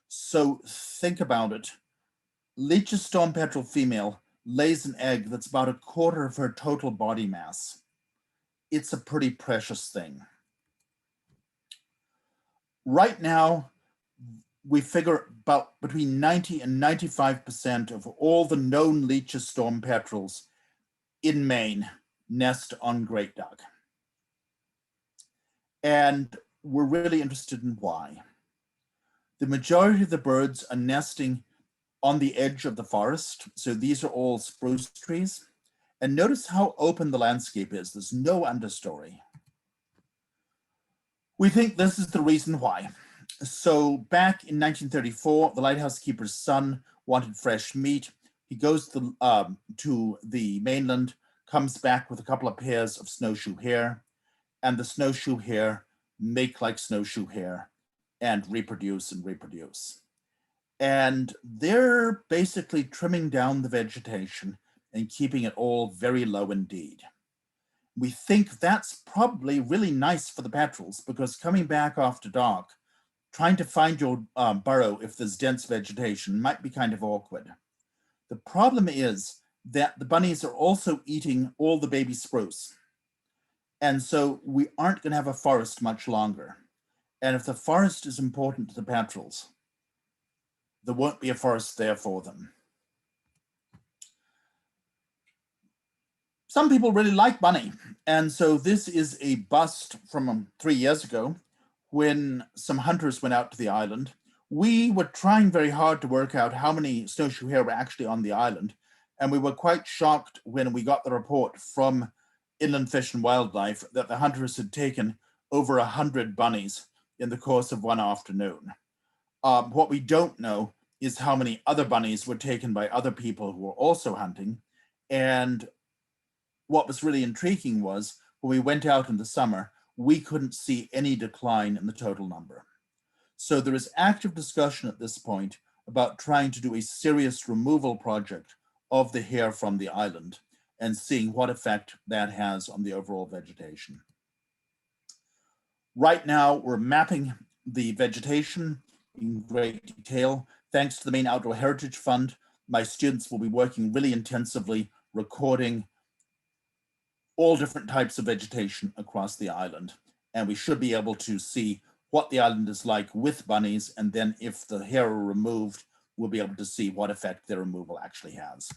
[SPEAKER 2] So think about it. Leach's storm petrel female lays an egg that's about 1/4 of her total body mass. It's a pretty precious thing. Right now, we figure about between 90 and 95% of all the known Leach's storm petrels in Maine nest on Great Duck. And we're really interested in why. The majority of the birds are nesting on the edge of the forest. So these are all spruce trees. And notice how open the landscape is. There's no understory. We think this is the reason why. So back in 1934, the lighthouse keeper's son wanted fresh meat. He goes to the mainland, comes back with a couple of pairs of snowshoe hare, and the snowshoe hare make like snowshoe hare and reproduce and reproduce. And they're basically trimming down the vegetation and keeping it all very low indeed. We think that's probably really nice for the petrels, because coming back after dark, trying to find your burrow if there's dense vegetation might be kind of awkward. The problem is that the bunnies are also eating all the baby spruce. And so we aren't going to have a forest much longer. And if the forest is important to the petrels, there won't be a forest there for them. Some people really like bunny. And so this is a bust from 3 years ago when some hunters went out to the island. We were trying very hard to work out how many snowshoe hare were actually on the island. And we were quite shocked when we got the report from Inland Fish and Wildlife that the hunters had taken over 100 bunnies in the course of one afternoon. What we don't know is how many other bunnies were taken by other people who were also hunting. And what was really intriguing was when we went out in the summer, we couldn't see any decline in the total number. So there is active discussion at this point about trying to do a serious removal project of the hare from the island and seeing what effect that has on the overall vegetation. Right now, we're mapping the vegetation in great detail. Thanks to the Maine Outdoor Heritage Fund, my students will be working really intensively recording all different types of vegetation across the island. And we should be able to see what the island is like with bunnies. And then if the hare are removed, we'll be able to see what effect their removal actually has.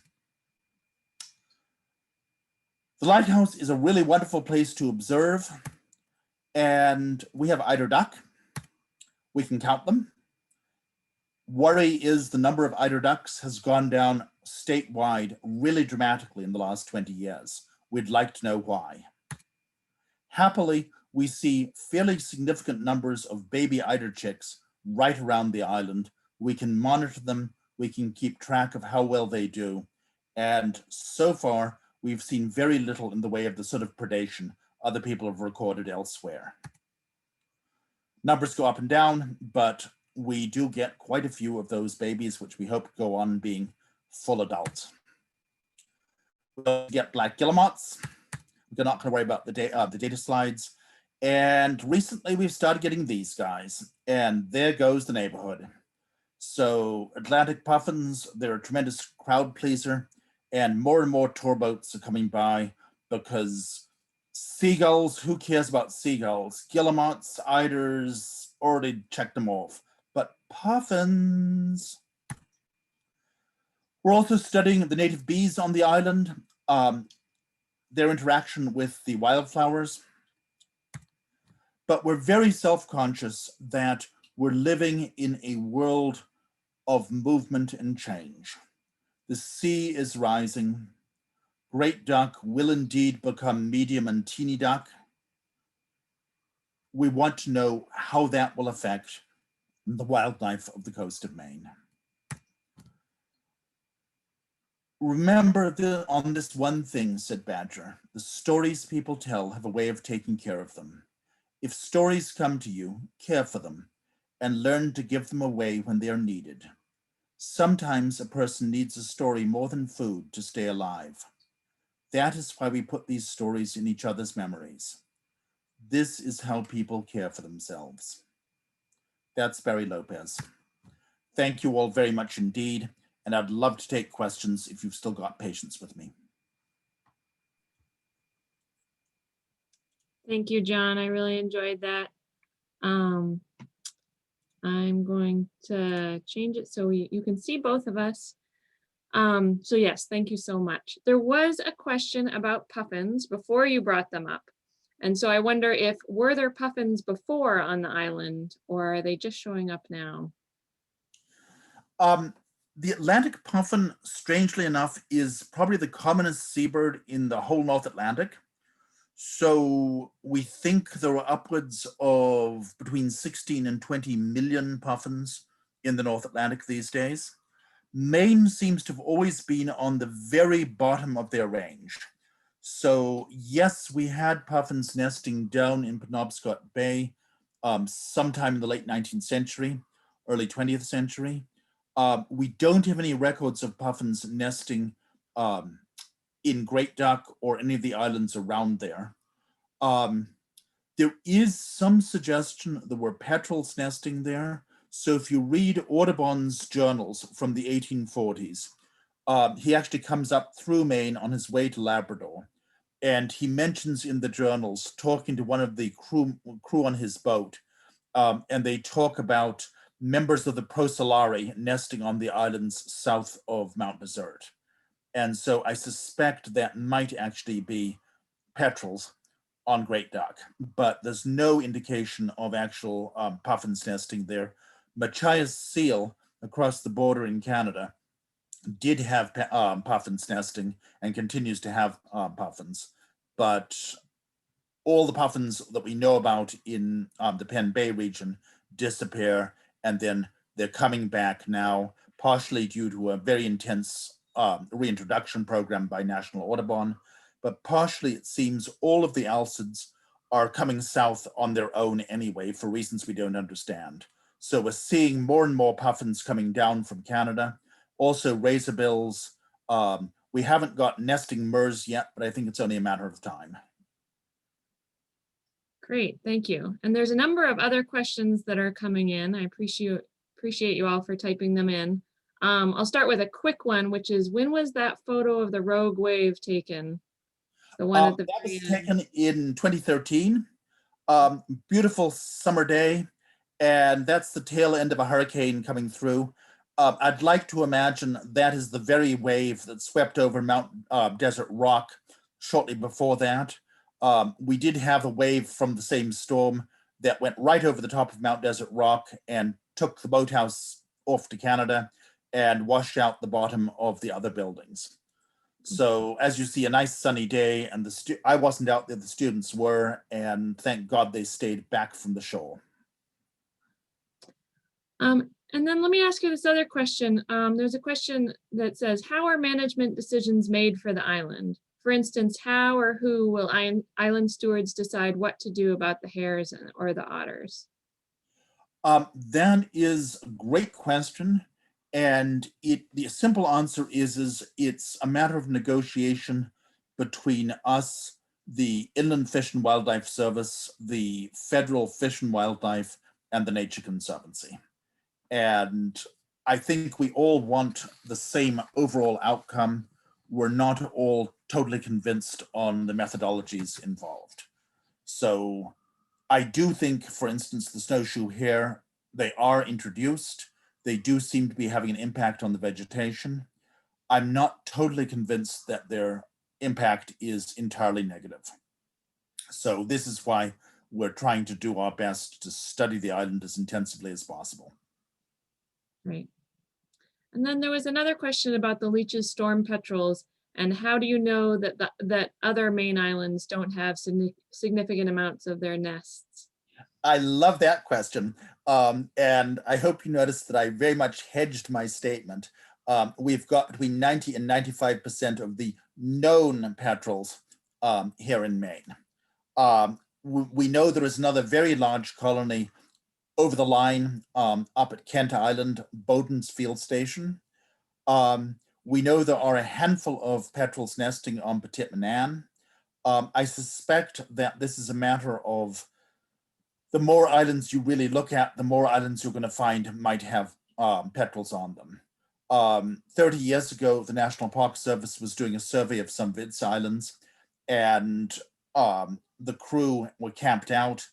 [SPEAKER 2] The lighthouse is a really wonderful place to observe. And we have eider duck. We can count them. Worry is the number of eider ducks has gone down statewide really dramatically in the last 20 years. We'd like to know why. Happily, we see fairly significant numbers of baby eider chicks right around the island. We can monitor them. We can keep track of how well they do. And so far, we've seen very little in the way of the sort of predation other people have recorded elsewhere. Numbers go up and down, but we do get quite a few of those babies, which we hope go on being full adults. We'll get black guillemots. We're not going to worry about the data slides. And recently we've started getting these guys, and there goes the neighborhood. So Atlantic puffins, they're a tremendous crowd pleaser, and more tour boats are coming by because seagulls, who cares about seagulls? Guillemots, eiders, already checked them off. But puffins. We're also studying the native bees on the island, their interaction with the wildflowers. But we're very self-conscious that we're living in a world of movement and change. The sea is rising. Great duck will indeed become medium and teeny duck. We want to know how that will affect the wildlife of the coast of Maine. Remember on this one thing, said Badger, the stories people tell have a way of taking care of them. If stories come to you, care for them and learn to give them away when they are needed. Sometimes a person needs a story more than food to stay alive. That is why we put these stories in each other's memories. This is how people care for themselves. That's Barry Lopez. Thank you all very much indeed. And I'd love to take questions if you've still got patience with me.
[SPEAKER 1] Thank you, John. I really enjoyed that. I'm going to change it so you can see both of us. So yes, thank you so much. There was a question about puffins before you brought them up. And so I wonder were there puffins before on the island, or are they just showing up now?
[SPEAKER 2] The Atlantic puffin, strangely enough, is probably the commonest seabird in the whole North Atlantic. So we think there are upwards of between 16 and 20 million puffins in the North Atlantic these days. Maine seems to have always been on the very bottom of their range. So yes, we had puffins nesting down in Penobscot Bay sometime in the late 19th century, early 20th century. We don't have any records of puffins nesting in Great Duck or any of the islands around there. There is some suggestion there were petrels nesting there. So if you read Audubon's journals from the 1840s, he actually comes up through Maine on his way to Labrador. And he mentions in the journals talking to one of the crew on his boat, and they talk about members of the Procellari nesting on the islands south of Mount Desert. And so I suspect that might actually be petrels on Great Duck, but there's no indication of actual puffins nesting there. Machias seal across the border in Canada did have puffins nesting and continues to have puffins, but all the puffins that we know about in the Penn Bay region disappear, and then they're coming back now, partially due to a very intense reintroduction program by National Audubon, but partially it seems all of the alcids are coming south on their own anyway for reasons we don't understand. So we're seeing more and more puffins coming down from Canada, also razorbills. We haven't got nesting murres yet, but I think it's only a matter of time.
[SPEAKER 1] Great, thank you. And there's a number of other questions that are coming in. I appreciate you all for typing them in. I'll start with a quick one, which is, when was that photo of the rogue wave taken? The one at the
[SPEAKER 2] that was
[SPEAKER 1] very end.
[SPEAKER 2] taken in 2013. Beautiful summer day, and that's the tail end of a hurricane coming through. I'd like to imagine that is the very wave that swept over Mount Desert Rock shortly before that. We did have a wave from the same storm that went right over the top of Mount Desert Rock and took the boathouse off to Canada and washed out the bottom of the other buildings. So as you see, a nice sunny day, and I wasn't out there, the students were, and thank God they stayed back from the shore.
[SPEAKER 1] And then let me ask you this other question. There's a question that says, how are management decisions made for the island? For instance, how or who will island stewards decide what to do about the hares or the otters?
[SPEAKER 2] That is a great question. And the simple answer is it's a matter of negotiation between us, the Inland Fish and Wildlife Service, the Federal Fish and Wildlife, and the Nature Conservancy. And I think we all want the same overall outcome. We're not all totally convinced on the methodologies involved. So I do think, for instance, the snowshoe hare, they are introduced. They do seem to be having an impact on the vegetation. I'm not totally convinced that their impact is entirely negative. So this is why we're trying to do our best to study the island as intensively as possible.
[SPEAKER 1] Right. And then there was another question about the Leach's storm petrels, and how do you know that that other Maine islands don't have significant amounts of their nests?
[SPEAKER 2] I love that question. And I hope you noticed that I very much hedged my statement. We've got between 90 and 95% of the known petrels here in Maine. We know there is another very large colony over the line up at Kent Island, Bowden's Field Station. We know there are a handful of petrels nesting on Petit Manan. I suspect that this is a matter of the more islands you really look at, the more islands you're going to find might have petrels on them. 30 years ago, the National Park Service was doing a survey of some of its islands, and the crew were camped out,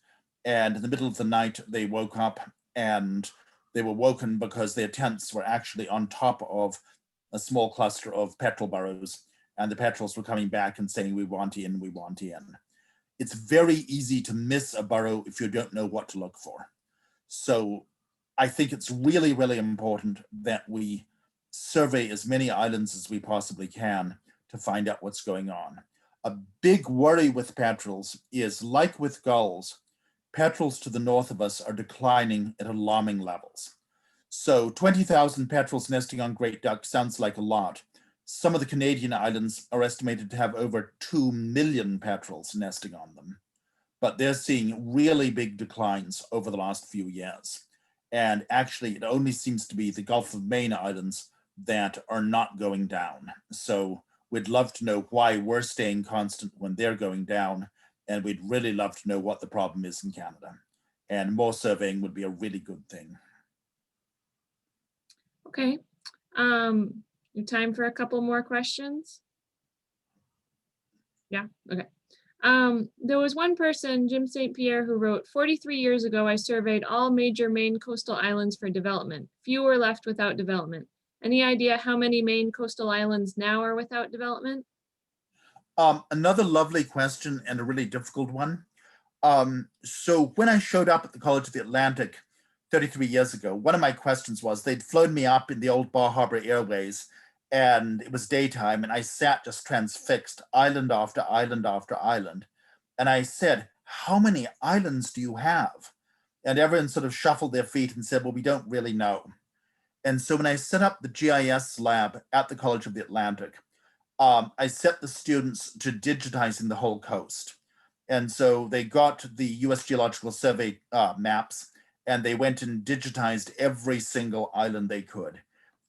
[SPEAKER 2] and in the middle of the night, they woke up, and they were woken because their tents were actually on top of a small cluster of petrel burrows, and the petrels were coming back and saying, "We want in, we want in." It's very easy to miss a burrow if you don't know what to look for. So I think it's really, really important that we survey as many islands as we possibly can to find out what's going on. A big worry with petrels is, like with gulls, petrels to the north of us are declining at alarming levels. So 20,000 petrels nesting on great duck sounds like a lot. Some of the Canadian islands are estimated to have over 2 million petrels nesting on them, but they're seeing really big declines over the last few years. And actually, it only seems to be the Gulf of Maine islands that are not going down. So we'd love to know why we're staying constant when they're going down. And we'd really love to know what the problem is in Canada. And more surveying would be a really good thing.
[SPEAKER 1] Okay. Time for a couple more questions? Yeah, okay. There was one person, Jim St. Pierre, who wrote, 43 years ago, I surveyed all major Maine coastal islands for development. Few were left without development. Any idea how many Maine coastal islands now are without development?
[SPEAKER 2] Another lovely question and a really difficult one. So when I showed up at the College of the Atlantic 33 years ago, one of my questions was, they'd flown me up in the old Bar Harbor Airways, and it was daytime, and I sat just transfixed, island after island after island. And I said, how many islands do you have? And everyone sort of shuffled their feet and said, well, we don't really know. And so when I set up the GIS lab at the College of the Atlantic, I set the students to digitizing the whole coast. And so they got the US Geological Survey maps, and they went and digitized every single island they could.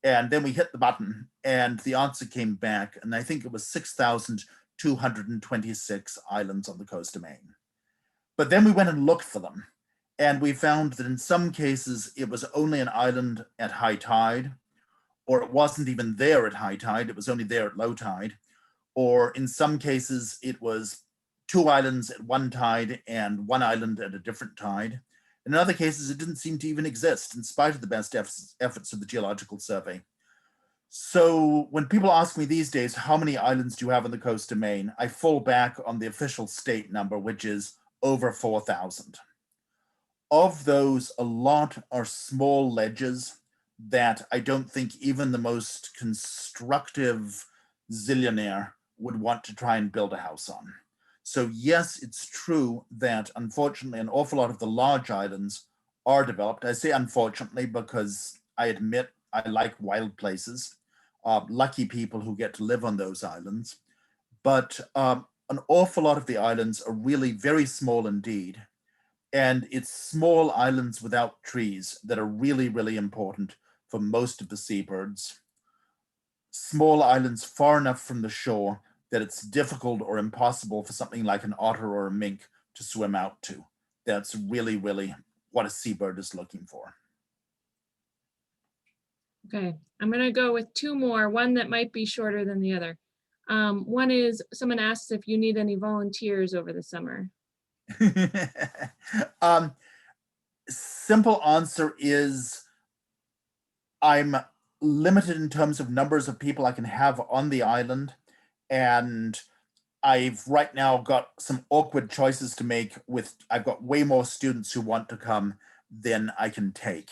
[SPEAKER 2] And then we hit the button, and the answer came back, and I think it was 6,226 islands on the coast of Maine. But then we went and looked for them, and we found that in some cases it was only an island at high tide, or it wasn't even there at high tide, it was only there at low tide, or in some cases it was 2 islands at one tide and 1 island at a different tide. In other cases, it didn't seem to even exist, in spite of the best efforts of the Geological Survey. So when people ask me these days, how many islands do you have on the coast of Maine? I fall back on the official state number, which is over 4,000. Of those, a lot are small ledges that I don't think even the most constructive zillionaire would want to try and build a house on. So yes, it's true that unfortunately an awful lot of the large islands are developed. I say unfortunately because I admit I like wild places, lucky people who get to live on those islands. But an awful lot of the islands are really very small indeed. And it's small islands without trees that are really, really important for most of the seabirds. Small islands far enough from the shore that it's difficult or impossible for something like an otter or a mink to swim out to. That's really, really what a seabird is looking for.
[SPEAKER 1] Okay, I'm gonna go with 2 more, one that might be shorter than the other. One is, someone asks if you need any volunteers over the summer.
[SPEAKER 2] Simple answer is I'm limited in terms of numbers of people I can have on the island. And I've right now got some awkward choices to make with, I've got way more students who want to come than I can take.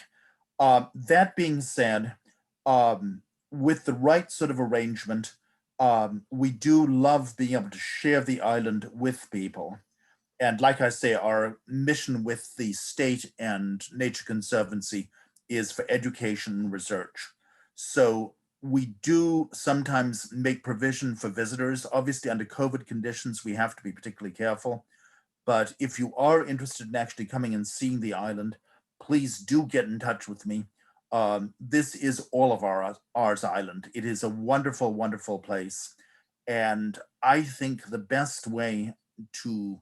[SPEAKER 2] That being said, with the right sort of arrangement, we do love being able to share the island with people. And like I say, our mission with the state and Nature Conservancy is for education and research. So we do sometimes make provision for visitors. Obviously, under COVID conditions, we have to be particularly careful. But if you are interested in actually coming and seeing the island, please do get in touch with me. This is all of ours island. It is a wonderful, wonderful place. And I think the best way to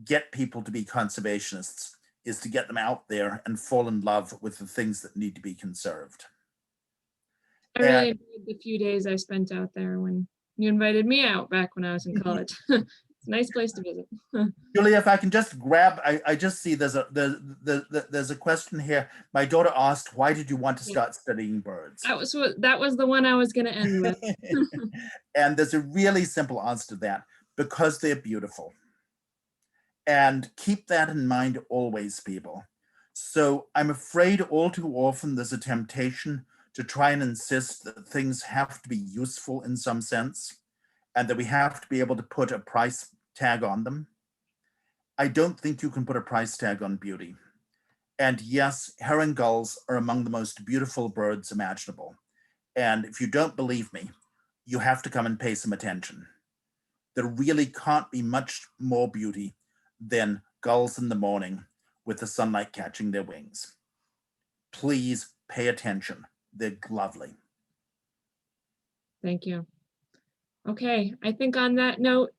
[SPEAKER 2] get people to be conservationists is to get them out there and fall in love with the things that need to be conserved.
[SPEAKER 1] I really enjoyed the few days I spent out there when you invited me out back when I was in college. It's a nice place to visit.
[SPEAKER 2] Julia, if I can just grab, I just see there's a question here. My daughter asked, why did you want to start studying birds?
[SPEAKER 1] That was the one I was going to end with.
[SPEAKER 2] And there's a really simple answer to that, because they're beautiful. And keep that in mind always, people. So I'm afraid all too often there's a temptation to try and insist that things have to be useful in some sense and that we have to be able to put a price tag on them. I don't think you can put a price tag on beauty. And yes, herring gulls are among the most beautiful birds imaginable. And if you don't believe me, you have to come and pay some attention. There really can't be much more beauty than gulls in the morning with the sunlight catching their wings. Please pay attention. They're lovely.
[SPEAKER 1] Thank you. Okay, I think on that note,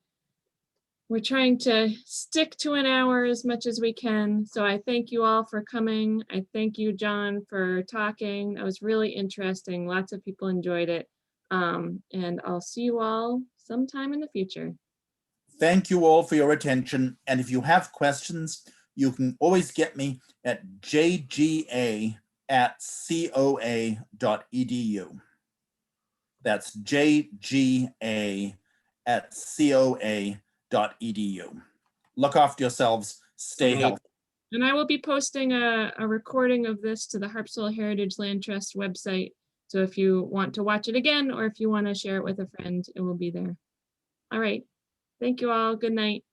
[SPEAKER 1] we're trying to stick to an hour as much as we can. So I thank you all for coming. I thank you, John, for talking. That was really interesting. Lots of people enjoyed it. And I'll see you all sometime in the future.
[SPEAKER 2] Thank you all for your attention. And if you have questions, you can always get me at jga@coa.edu. That's jga@coa.edu. Look after yourselves. Stay healthy.
[SPEAKER 1] And I will be posting a recording of this to the Harpswell Heritage Land Trust website. So if you want to watch it again, or if you want to share it with a friend, it will be there. All right. Thank you all. Good night.